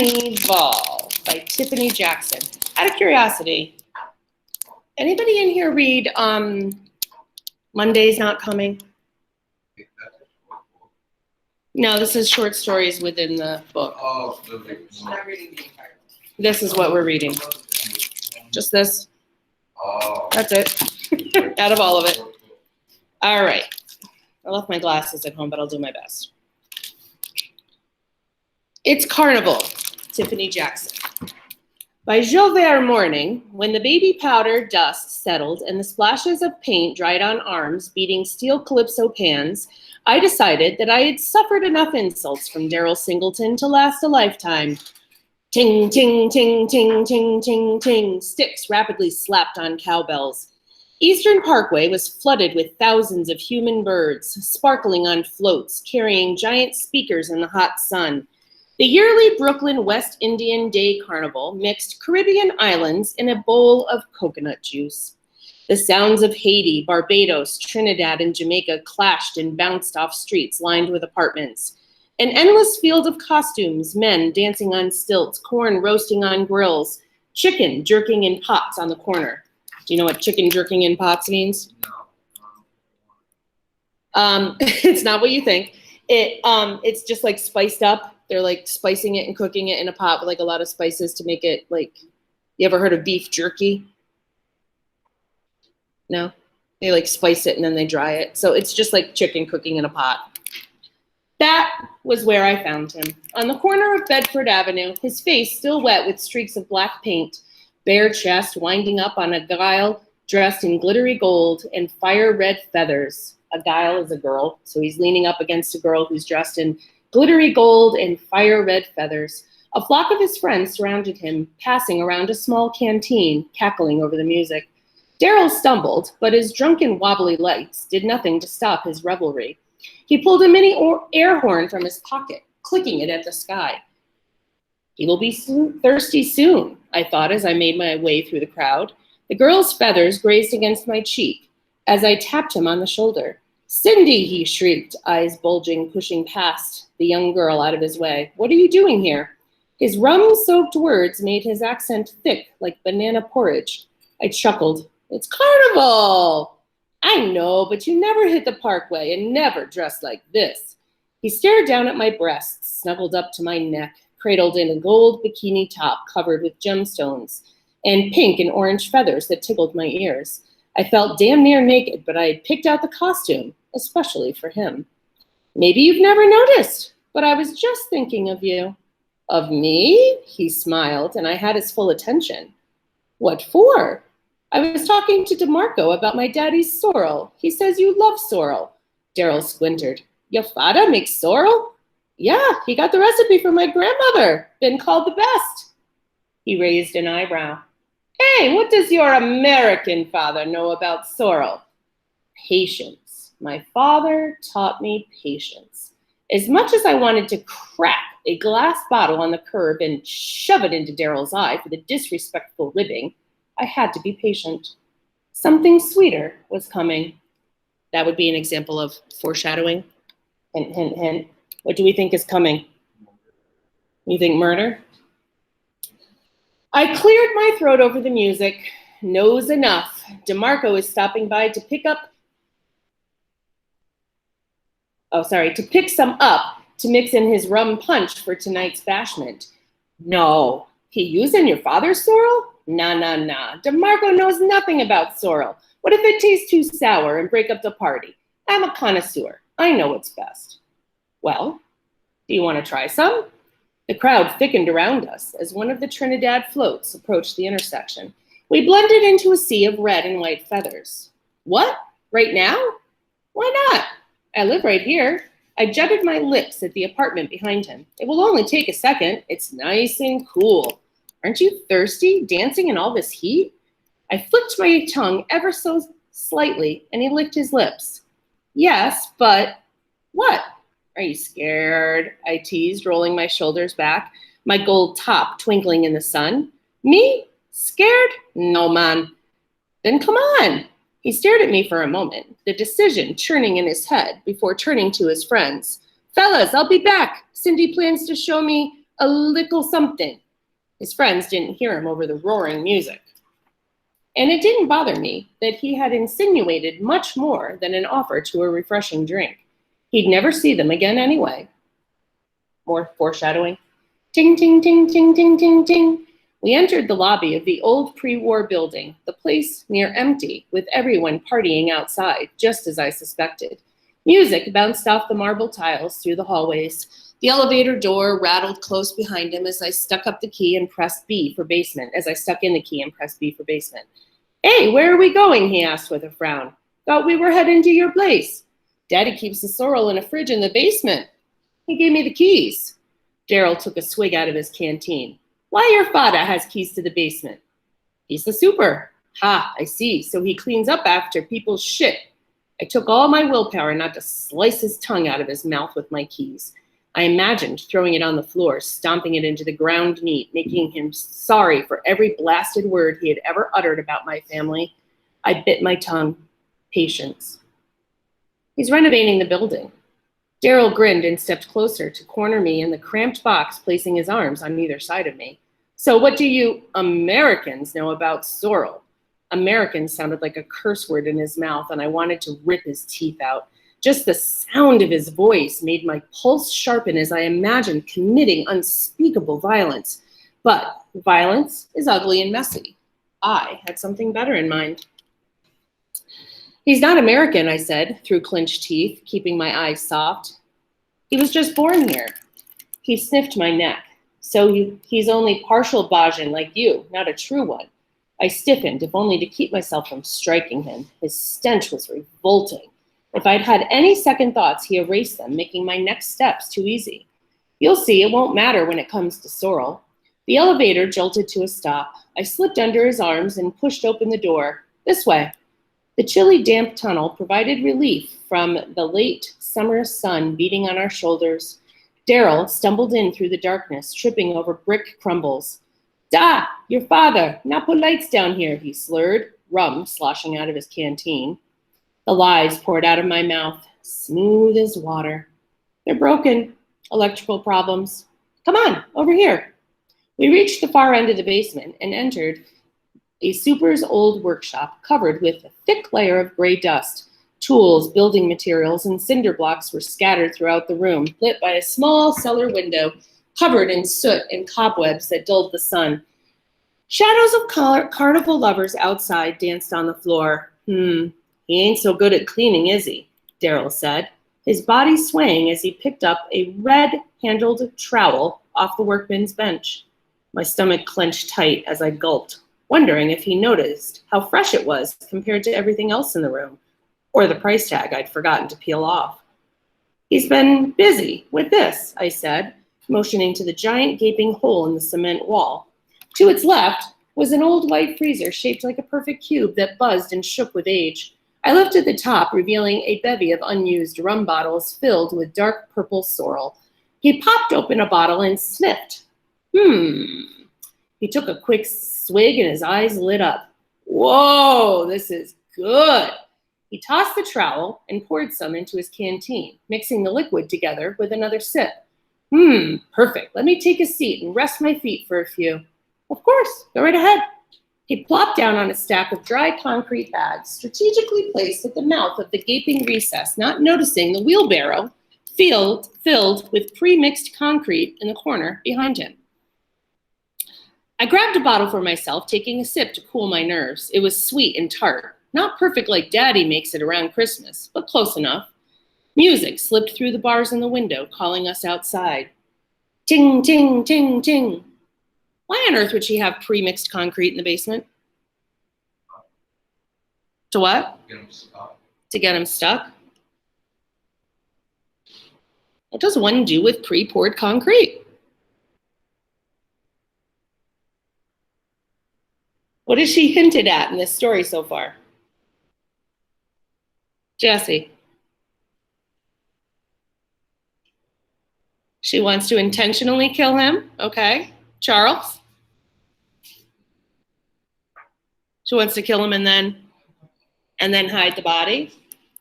Carnival by Tiffany Jackson. Out of curiosity, anybody in here read Monday's Not Coming? No, this is short stories within the book. Oh, Not reading the entire book. This is what we're reading. Just this. That's it. Out of all of it. All right. I left my glasses at home, but I'll do my best. It's Carnival, Tiffany Jackson. By Jouvert morning, when the baby powder dust settled and the splashes of paint dried on arms beating steel calypso pans, I decided that I had suffered enough insults from Daryl Singleton to last a lifetime. Ting, ting, ting, ting, ting, ting, ting, sticks rapidly slapped on cowbells. Eastern Parkway was flooded with thousands of human birds, sparkling on floats, carrying giant speakers in the hot sun. The yearly Brooklyn West Indian Day Carnival mixed Caribbean islands in a bowl of coconut juice. The sounds of Haiti, Barbados, Trinidad, and Jamaica clashed and bounced off streets lined with apartments. An endless field of costumes, men dancing on stilts, corn roasting on grills, chicken jerking in pots on the corner. Do you know what chicken jerking in pots means? No. It's not what you think. It's just like spiced up. They're like spicing it and cooking it in a pot with like a lot of spices to make it like, you ever heard of beef jerky? No? They like spice it and then they dry it. So it's just like chicken cooking in a pot. That was where I found him. On the corner of Bedford Avenue, his face still wet with streaks of black paint, bare chest winding up on a guile dressed in glittery gold and fire red feathers. A guile is a girl, so he's leaning up against a girl who's dressed in glittery gold and fire red feathers. A flock of his friends surrounded him, passing around a small canteen, cackling over the music. Daryl stumbled, but his drunken wobbly legs did nothing to stop his revelry. He pulled a mini air horn from his pocket, clicking it at the sky. He will be thirsty soon, I thought as I made my way through the crowd. The girl's feathers grazed against my cheek as I tapped him on the shoulder. Cindy, he shrieked, eyes bulging, pushing past the young girl out of his way. What are you doing here? His rum-soaked words made his accent thick like banana porridge. I chuckled. It's Carnival! I know, but you never hit the Parkway and never dressed like this. He stared down at my breasts, snuggled up to my neck, cradled in a gold bikini top covered with gemstones, and pink and orange feathers that tickled my ears. I felt damn near naked, but I had picked out the costume, especially for him. Maybe you've never noticed, but I was just thinking of you. Of me? He smiled, and I had his full attention. What for? I was talking to DeMarco about my daddy's sorrel. He says you love sorrel. Daryl squinted. Your father makes sorrel? Yeah, he got the recipe from my grandmother. Been called the best. He raised an eyebrow. Hey, what does your American father know about sorrel? Patience. My father taught me patience. As much as I wanted to crack a glass bottle on the curb and shove it into Daryl's eye for the disrespectful ribbing, I had to be patient. Something sweeter was coming. That would be an example of foreshadowing. Hint, hint, hint. What do we think is coming? You think murder? I cleared my throat over the music. Nose enough. DeMarco is stopping by to pick some up to mix in his rum punch for tonight's bashment. No, he using your father's sorrel? Nah. DeMarco knows nothing about sorrel. What if it tastes too sour and break up the party? I'm a connoisseur. I know what's best. Well, do you want to try some? The crowd thickened around us as one of the Trinidad floats approached the intersection. We blended into a sea of red and white feathers. What? Right now? Why not? I live right here. I jutted my lips at the apartment behind him. It will only take a second. It's nice and cool. Aren't you thirsty, dancing in all this heat? I flicked my tongue ever so slightly, and he licked his lips. Yes, but what? Are you scared? I teased, rolling my shoulders back, my gold top twinkling in the sun. Me? Scared? No, man. Then come on. He stared at me for a moment, the decision churning in his head before turning to his friends. Fellas, I'll be back. Cindy plans to show me a little something. His friends didn't hear him over the roaring music. And it didn't bother me that he had insinuated much more than an offer to a refreshing drink. He'd never see them again anyway. More foreshadowing. Ting, ting, ting, ting, ting, ting, ting. We entered the lobby of the old pre-war building, the place near empty, with everyone partying outside, just as I suspected. Music bounced off the marble tiles through the hallways. The elevator door rattled close behind him as I stuck up the key and pressed B for basement, Hey, where are we going? He asked with a frown. Thought we were heading to your place. Daddy keeps the sorrel in a fridge in the basement. He gave me the keys. Daryl took a swig out of his canteen. Why your father has keys to the basement? He's the super. Ha, I see. So he cleans up after people's shit. I took all my willpower not to slice his tongue out of his mouth with my keys. I imagined throwing it on the floor, stomping it into the ground meat, making him sorry for every blasted word he had ever uttered about my family. I bit my tongue. Patience. He's renovating the building. Daryl grinned and stepped closer to corner me in the cramped box, placing his arms on either side of me. So what do you Americans know about sorrel? American sounded like a curse word in his mouth, and I wanted to rip his teeth out. Just the sound of his voice made my pulse sharpen as I imagined committing unspeakable violence. But violence is ugly and messy. I had something better in mind. He's not American, I said, through clenched teeth, keeping my eyes soft. He was just born here. He sniffed my neck. So he's only partial Bajan like you, not a true one. I stiffened, if only to keep myself from striking him. His stench was revolting. If I'd had any second thoughts, he erased them, making my next steps too easy. You'll see, it won't matter when it comes to sorrel. The elevator jolted to a stop. I slipped under his arms and pushed open the door. This way. The chilly, damp tunnel provided relief from the late summer sun beating on our shoulders. Daryl stumbled in through the darkness, tripping over brick crumbles. Da, your father, now put lights down here, he slurred, rum sloshing out of his canteen. The lies poured out of my mouth, smooth as water. They're broken, electrical problems. Come on, over here. We reached the far end of the basement and entered a super's old workshop covered with a thick layer of gray dust. Tools, building materials, and cinder blocks were scattered throughout the room, lit by a small cellar window covered in soot and cobwebs that dulled the sun. Shadows of carnival lovers outside danced on the floor. He ain't so good at cleaning, is he? Daryl said, his body swaying as he picked up a red-handled trowel off the workman's bench. My stomach clenched tight as I gulped, wondering if he noticed how fresh it was compared to everything else in the room, or the price tag I'd forgotten to peel off. He's been busy with this, I said, motioning to the giant gaping hole in the cement wall. To its left was an old white freezer shaped like a perfect cube that buzzed and shook with age. I lifted the top, revealing a bevy of unused rum bottles filled with dark purple sorrel. He popped open a bottle and sniffed. He took a quick swig and his eyes lit up. Whoa, this is good. He tossed the trowel and poured some into his canteen, mixing the liquid together with another sip. Perfect. Let me take a seat and rest my feet for a few. Of course, go right ahead. He plopped down on a stack of dry concrete bags, strategically placed at the mouth of the gaping recess, not noticing the wheelbarrow filled with pre-mixed concrete in the corner behind him. I grabbed a bottle for myself, taking a sip to cool my nerves. It was sweet and tart. Not perfect like Daddy makes it around Christmas, but close enough. Music slipped through the bars in the window, calling us outside. Ting, ting, ting, ting. Why on earth would she have pre-mixed concrete in the basement? To what? Get him stuck. To get him stuck? What does one do with pre-poured concrete? What has she hinted at in this story so far? Jesse. She wants to intentionally kill him. Okay. Charles. She wants to kill him and then hide the body.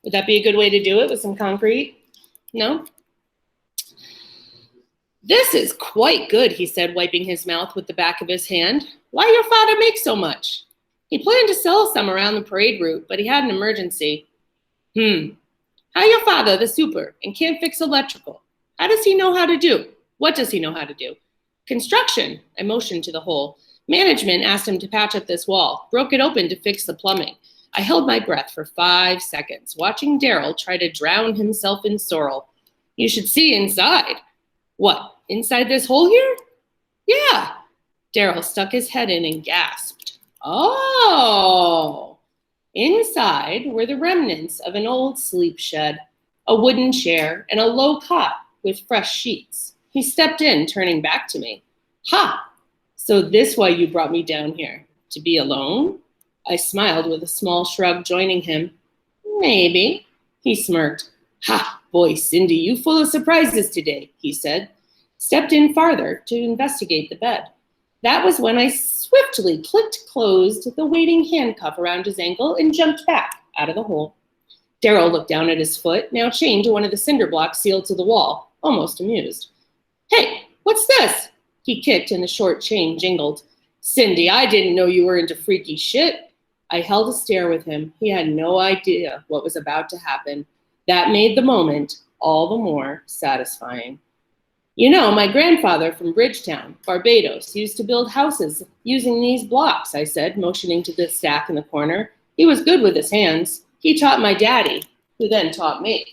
Would that be a good way to do it, with some concrete? No? This is quite good, he said, wiping his mouth with the back of his hand. Why your father make so much? He planned to sell some around the parade route, but he had an emergency. How your father, the super, and can't fix electrical? How does he know how to do? What does he know how to do? Construction, I motioned to the hole. Management asked him to patch up this wall, broke it open to fix the plumbing. I held my breath for 5 seconds, watching Daryl try to drown himself in sorrel. You should see inside. What, inside this hole here? Yeah. Daryl stuck his head in and gasped. Oh. Inside were the remnants of an old sleep shed, a wooden chair, and a low cot with fresh sheets. He stepped in, turning back to me. Ha! So this why you brought me down here? To be alone? I smiled with a small shrug, joining him. Maybe. He smirked. Ha! Boy, Cindy, you full of surprises today, he said. Stepped in farther to investigate the bed. That was when I swiftly clicked closed the waiting handcuff around his ankle and jumped back out of the hole. Daryl looked down at his foot, now chained to one of the cinder blocks sealed to the wall, almost amused. Hey, what's this? He kicked and the short chain jingled. Cindy, I didn't know you were into freaky shit. I held a stare with him. He had no idea what was about to happen. That made the moment all the more satisfying. You know, my grandfather from Bridgetown, Barbados, used to build houses using these blocks, I said, motioning to the stack in the corner. He was good with his hands. He taught my daddy, who then taught me.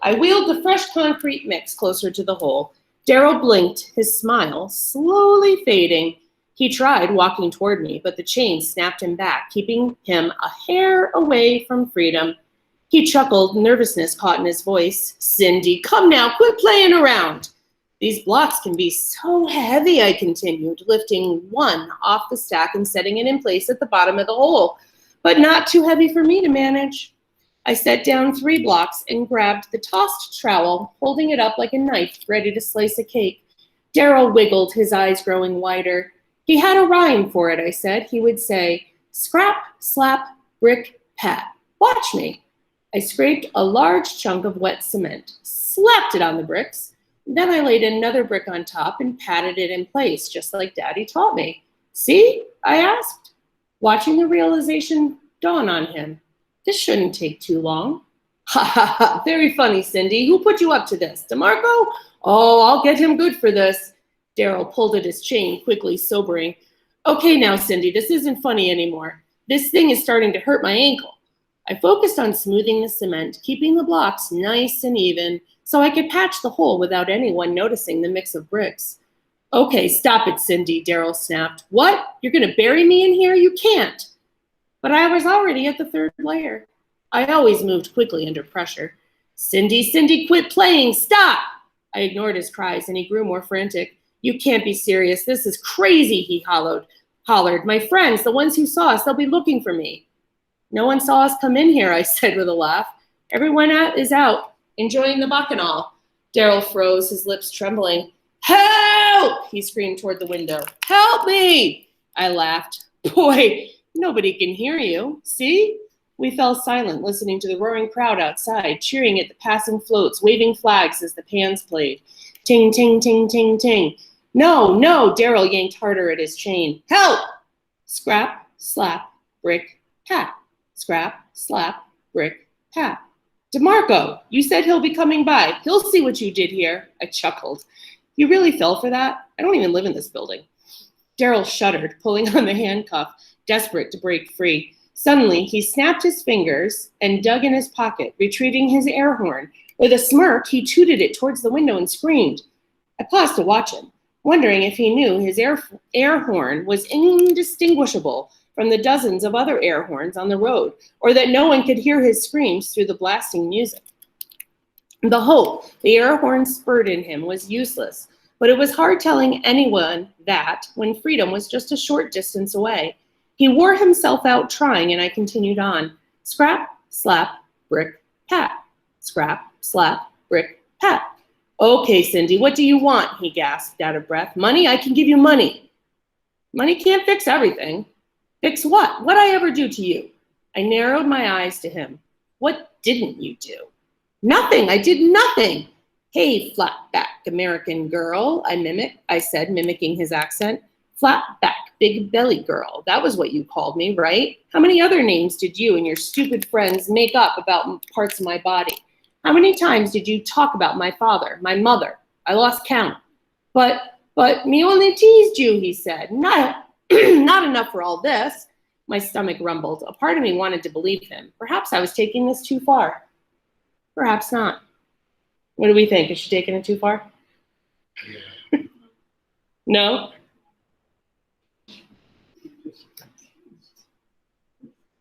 I wheeled the fresh concrete mix closer to the hole. Daryl blinked, his smile slowly fading. He tried walking toward me, but the chain snapped him back, keeping him a hair away from freedom. He chuckled, nervousness caught in his voice. Cindy, come now, quit playing around. These blocks can be so heavy, I continued, lifting one off the stack and setting it in place at the bottom of the hole, but not too heavy for me to manage. I set down 3 blocks and grabbed the tossed trowel, holding it up like a knife ready to slice a cake. Daryl wiggled, his eyes growing wider. He had a rhyme for it, I said. He would say, scrap, slap, brick, pat. Watch me. I scraped a large chunk of wet cement, slapped it on the bricks. Then I laid another brick on top and patted it in place, just like Daddy taught me. See? I asked, watching the realization dawn on him. This shouldn't take too long. Ha ha ha, very funny, Cindy. Who put you up to this? DeMarco? Oh, I'll get him good for this. Daryl pulled at his chain, quickly sobering. Okay now, Cindy, this isn't funny anymore. This thing is starting to hurt my ankle. I focused on smoothing the cement, keeping the blocks nice and even, so I could patch the hole without anyone noticing the mix of bricks. Okay, stop it, Cindy, Daryl snapped. What? You're going to bury me in here? You can't. But I was already at the 3rd layer. I always moved quickly under pressure. Cindy, quit playing. Stop. I ignored his cries, and he grew more frantic. You can't be serious. This is crazy, he hollered. My friends, the ones who saw us, they'll be looking for me. No one saw us come in here, I said with a laugh. Everyone is out, enjoying the bacchanal. Daryl froze, his lips trembling. Help! He screamed toward the window. Help me! I laughed. Boy, nobody can hear you. See? We fell silent, listening to the roaring crowd outside, cheering at the passing floats, waving flags as the pans played. Ting, ting, ting, ting, ting. No, Daryl yanked harder at his chain. Help! Scrap, slap, brick, pat. Scrap, slap, brick, pat. DeMarco, you said he'll be coming by. He'll see what you did here. I chuckled. You really fell for that? I don't even live in this building. Daryl shuddered, pulling on the handcuff, desperate to break free. Suddenly, he snapped his fingers and dug in his pocket, retrieving his air horn. With a smirk, he tooted it towards the window and screamed. I paused to watch him, wondering if he knew his air horn was indistinguishable from the dozens of other air horns on the road, or that no one could hear his screams through the blasting music. The hope the air horn spurred in him was useless, but it was hard telling anyone that when freedom was just a short distance away. He wore himself out trying, and I continued on. Scrap, slap, brick, pat. Scrap, slap, brick, pat. Okay, Cindy, what do you want? He gasped, out of breath. Money? I can give you money. Money can't fix everything. Fix what? What'd I ever do to you? I narrowed my eyes to him. What didn't you do? Nothing. I did nothing. Hey, flat-back American girl, I said, mimicking his accent. Flat-back, big-belly girl. That was what you called me, right? How many other names did you and your stupid friends make up about parts of my body? How many times did you talk about my father, my mother? I lost count. But me only teased you, he said. Not enough for all this. My stomach rumbled. A part of me wanted to believe him. Perhaps I was taking this too far. Perhaps not. What do we think? Is she taking it too far? Yeah. No?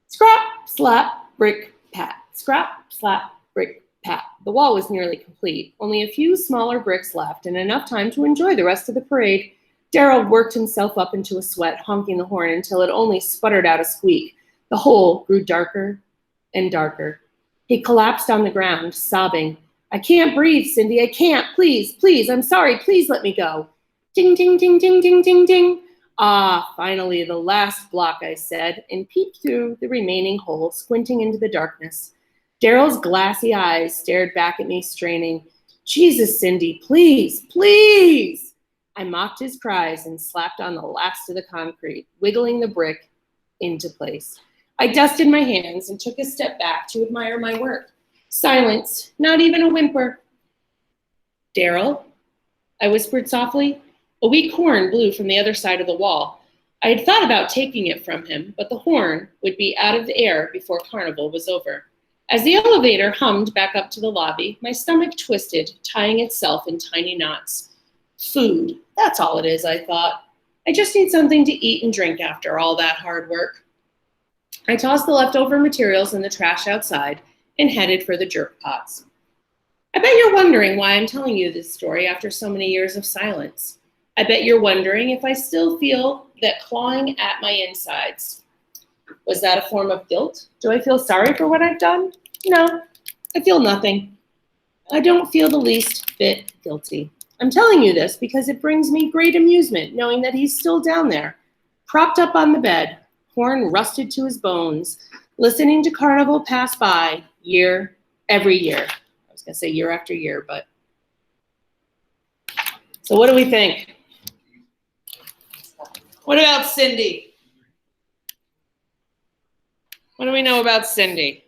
Scrap, slap, brick, pat. Scrap, slap, brick, pat. The wall was nearly complete. Only a few smaller bricks left and enough time to enjoy the rest of the parade. Darrell worked himself up into a sweat, honking the horn until it only sputtered out a squeak. The hole grew darker and darker. He collapsed on the ground, sobbing. I can't breathe, Cindy. I can't. Please, please. I'm sorry. Please let me go. Ding, ding, ding, ding, ding, ding, ding. Ah, finally, the last block, I said, and peeped through the remaining hole, squinting into the darkness. Darrell's glassy eyes stared back at me, straining. Jesus, Cindy, please, please. I mocked his cries and slapped on the last of the concrete, wiggling the brick into place. I dusted my hands and took a step back to admire my work. Silence, not even a whimper. Darrell, I whispered softly. A weak horn blew from the other side of the wall. I had thought about taking it from him, but the horn would be out of the air before Carnival was over. As the elevator hummed back up to the lobby, my stomach twisted, tying itself in tiny knots. Food, that's all it is, I thought. I just need something to eat and drink after all that hard work. I tossed the leftover materials in the trash outside and headed for the jerk pots. I bet you're wondering why I'm telling you this story after so many years of silence. I bet you're wondering if I still feel that clawing at my insides. Was that a form of guilt? Do I feel sorry for what I've done? No, I feel nothing. I don't feel the least bit guilty. I'm telling you this because it brings me great amusement knowing that he's still down there, propped up on the bed, horn rusted to his bones, listening to Carnival pass by every year. I was going to say year after year, but. So what do we think? What about Cindy? What do we know about Cindy?